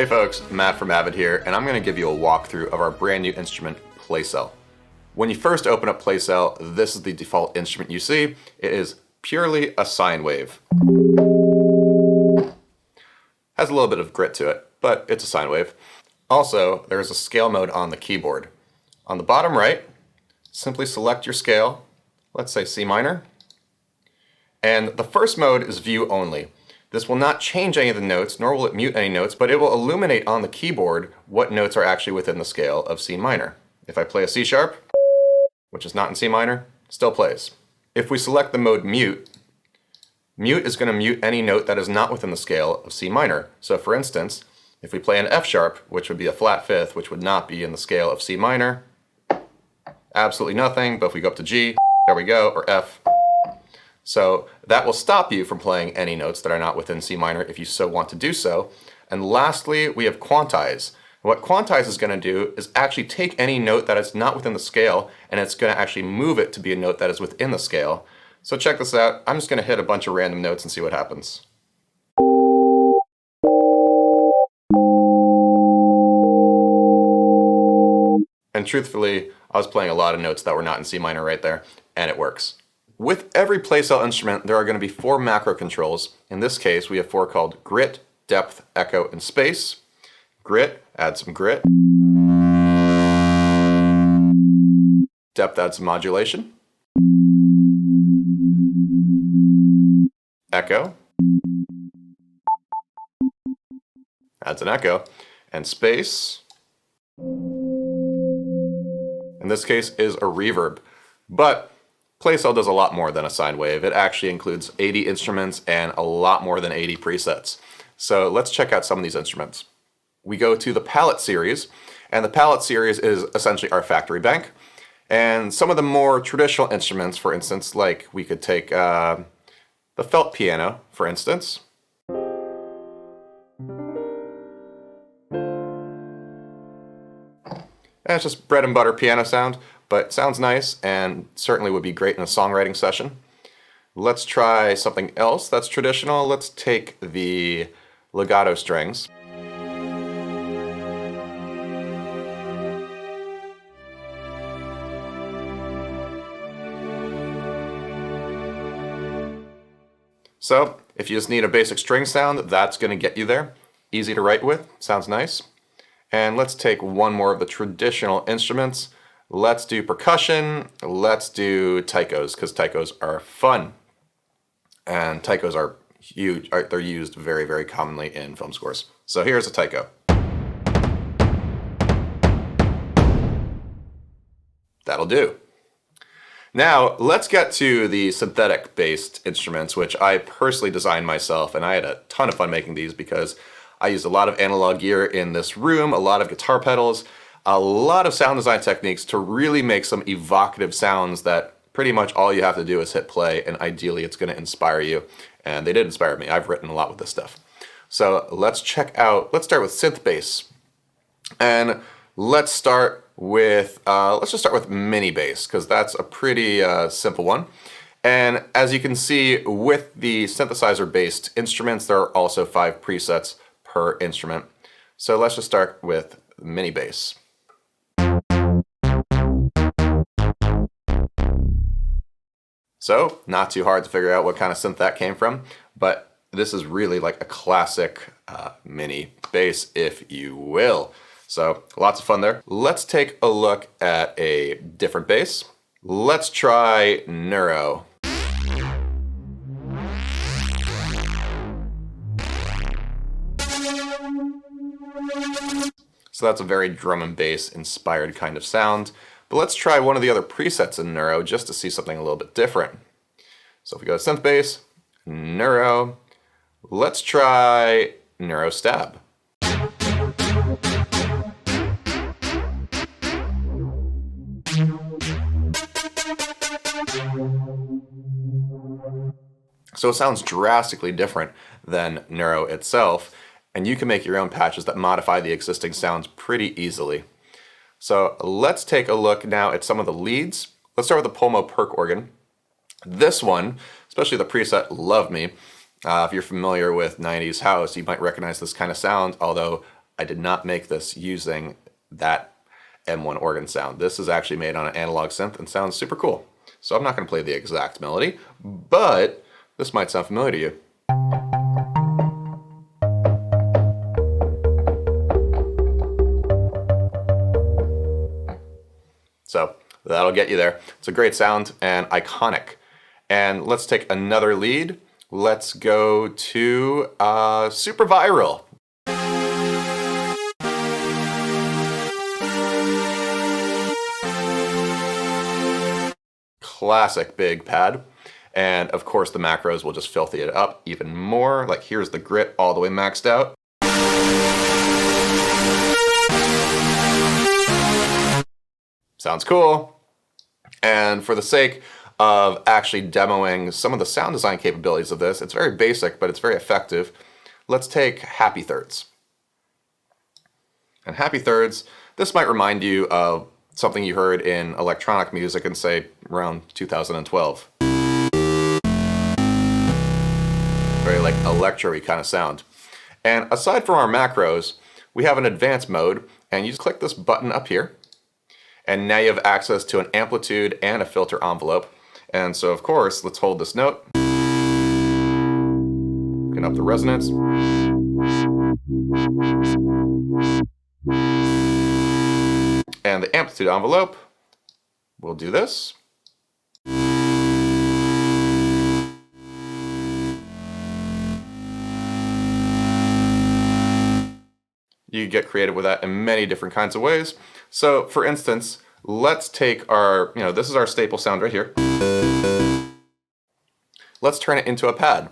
Hey folks, Matt from Avid here, and I'm going to give you a walkthrough of our brand new instrument, PlayCell. When you first open up PlayCell, this is the default instrument you see. It is purely a sine wave. Has a little bit of grit to it, but it's a sine wave. Also, there's a scale mode on the keyboard. On the bottom right, simply select your scale, let's say C minor, and the first mode is view only. This will not change any of the notes, nor will it mute any notes, but it will illuminate on the keyboard what notes are actually within the scale of C minor. If I play a C sharp, which is not in C minor, still plays. If we select the mode mute, mute is going to mute any note that is not within the scale of C minor. So for instance, if we play an F sharp, which would be a flat fifth, which would not be in the scale of C minor, absolutely nothing, but if we go up to G, there we go, or F. So that will stop you from playing any notes that are not within C minor if you so want to do so. And lastly, we have quantize. What quantize is going to do is actually take any note that is not within the scale, and it's going to actually move it to be a note that is within the scale. So check this out. I'm just going to hit a bunch of random notes and see what happens. And truthfully, I was playing a lot of notes that were not in C minor right there, and it works. With every PlayCell instrument, there are going to be 4 macro controls. In this case, we have 4 called grit, depth, echo, and space. Grit, add some grit. Depth, add some modulation. Echo. Adds an echo. And space, in this case, is a reverb. But PlayCell does a lot more than a sine wave. It actually includes 80 instruments and a lot more than 80 presets. So let's check out some of these instruments. We go to the palette series, and the palette series is essentially our factory bank. And some of the more traditional instruments, for instance, like we could take the felt piano, for instance. And it's just bread and butter piano sound, but it sounds nice and certainly would be great in a songwriting session. Let's try something else that's traditional. Let's take the legato strings. So if you just need a basic string sound, that's going to get you there. Easy to write with, sounds nice. And let's take one more of the traditional instruments. Let's do percussion. Let's do taikos, because taikos are fun. And taikos are huge. They're used very, very commonly in film scores. So here's a taiko. That'll do. Now, let's get to the synthetic-based instruments, which I personally designed myself, and I had a ton of fun making these because I used a lot of analog gear in this room, a lot of guitar pedals, a lot of sound design techniques to really make some evocative sounds that pretty much all you have to do is hit play, and ideally it's going to inspire you. And they did inspire me. I've written a lot with this stuff. So let's start with synth bass. And let's start with, let's just start with mini bass, because that's a pretty simple one. And as you can see, with the synthesizer-based instruments, there are also 5 presets per instrument. So let's just start with mini bass. So, not too hard to figure out what kind of synth that came from, but this is really like a classic mini bass, if you will. So, lots of fun there. Let's take a look at a different bass. Let's try Neuro. So that's a very drum and bass inspired kind of sound. But let's try one of the other presets in Neuro just to see something a little bit different. So if we go to synth bass, Neuro, let's try Neuro Stab. So it sounds drastically different than Neuro itself, and you can make your own patches that modify the existing sounds pretty easily. So let's take a look now at some of the leads. Let's start with the Pulmo Perk organ. This one, especially the preset Love Me, if you're familiar with 90s house, you might recognize this kind of sound, although I did not make this using that M1 organ sound. This is actually made on an analog synth and sounds super cool. So I'm not going to play the exact melody, but this might sound familiar to you. So that'll get you there. It's a great sound and iconic. And let's take another lead. Let's go to Super Viral. Classic big pad. And of course the macros will just filthy it up even more. Like here's the grit all the way maxed out. Sounds cool. And for the sake of actually demoing some of the sound design capabilities of this, it's very basic, but it's very effective. Let's take happy thirds. And happy thirds, this might remind you of something you heard in electronic music in, say, around 2012. Very like electro-y kind of sound. And aside from our macros, we have an advanced mode, and you just click this button up here, and now you have access to an amplitude and a filter envelope. And so, of course, let's hold this note. Turn up the resonance. And the amplitude envelope, we'll do this. You get creative with that in many different kinds of ways. So for instance, let's take our, this is our staple sound right here. Let's turn it into a pad.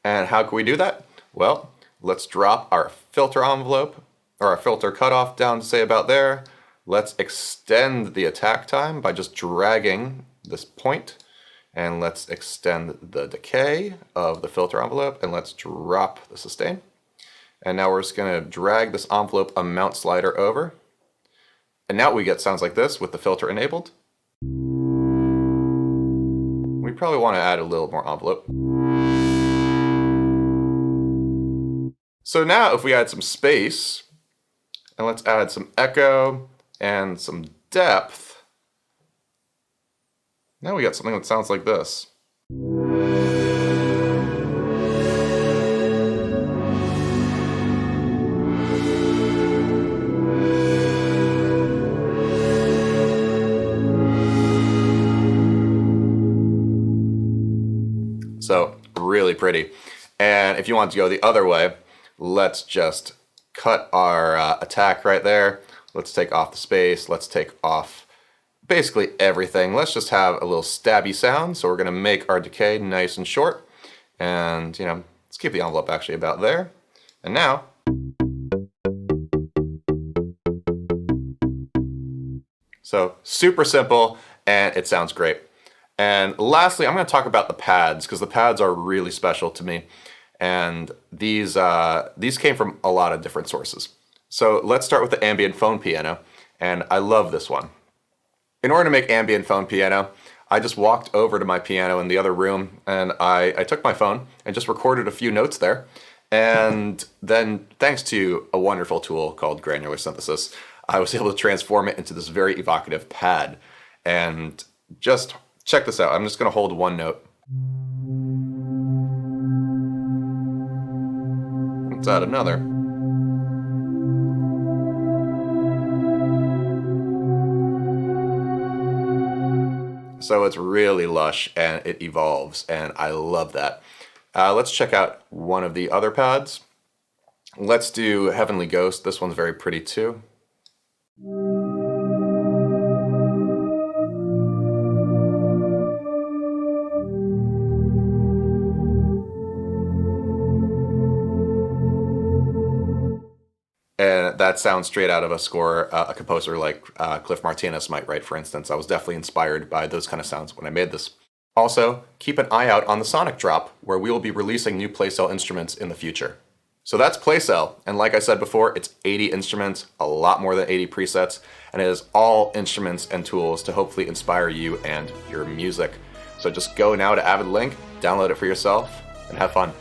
And how can we do that? Well, let's drop our filter envelope or our filter cutoff down to say about there. Let's extend the attack time by just dragging this point, and let's extend the decay of the filter envelope, and let's drop the sustain. And now we're just going to drag this envelope amount slider over. And now we get sounds like this with the filter enabled. We probably want to add a little more envelope. So now if we add some space, and let's add some echo and some depth, now we got something that sounds like this. So really pretty. And if you want to go the other way, let's just cut our attack right there. Let's take off the space. Let's take off basically everything. Let's just have a little stabby sound. So we're going to make our decay nice and short. And, let's keep the envelope actually about there. And now, so super simple, and it sounds great. And lastly, I'm going to talk about the pads, because the pads are really special to me. And these came from a lot of different sources. So let's start with the ambient phone piano, and I love this one. In order to make ambient phone piano, I just walked over to my piano in the other room, and I took my phone and just recorded a few notes there. And then thanks to a wonderful tool called Granular Synthesis, I was able to transform it into this very evocative pad. And just check this out. I'm just going to hold one note. Let's add another. So it's really lush and it evolves, and I love that. Let's check out one of the other pads. Let's do Heavenly Ghost. This one's very pretty too. And that sounds straight out of a score a composer like Cliff Martinez might write, for instance. I was definitely inspired by those kind of sounds when I made this. Also, keep an eye out on the Sonic Drop, where we will be releasing new PlayCell instruments in the future. So that's PlayCell, and like I said before, it's 80 instruments, a lot more than 80 presets, and it is all instruments and tools to hopefully inspire you and your music. So just go now to Avid link, download it for yourself, and have fun.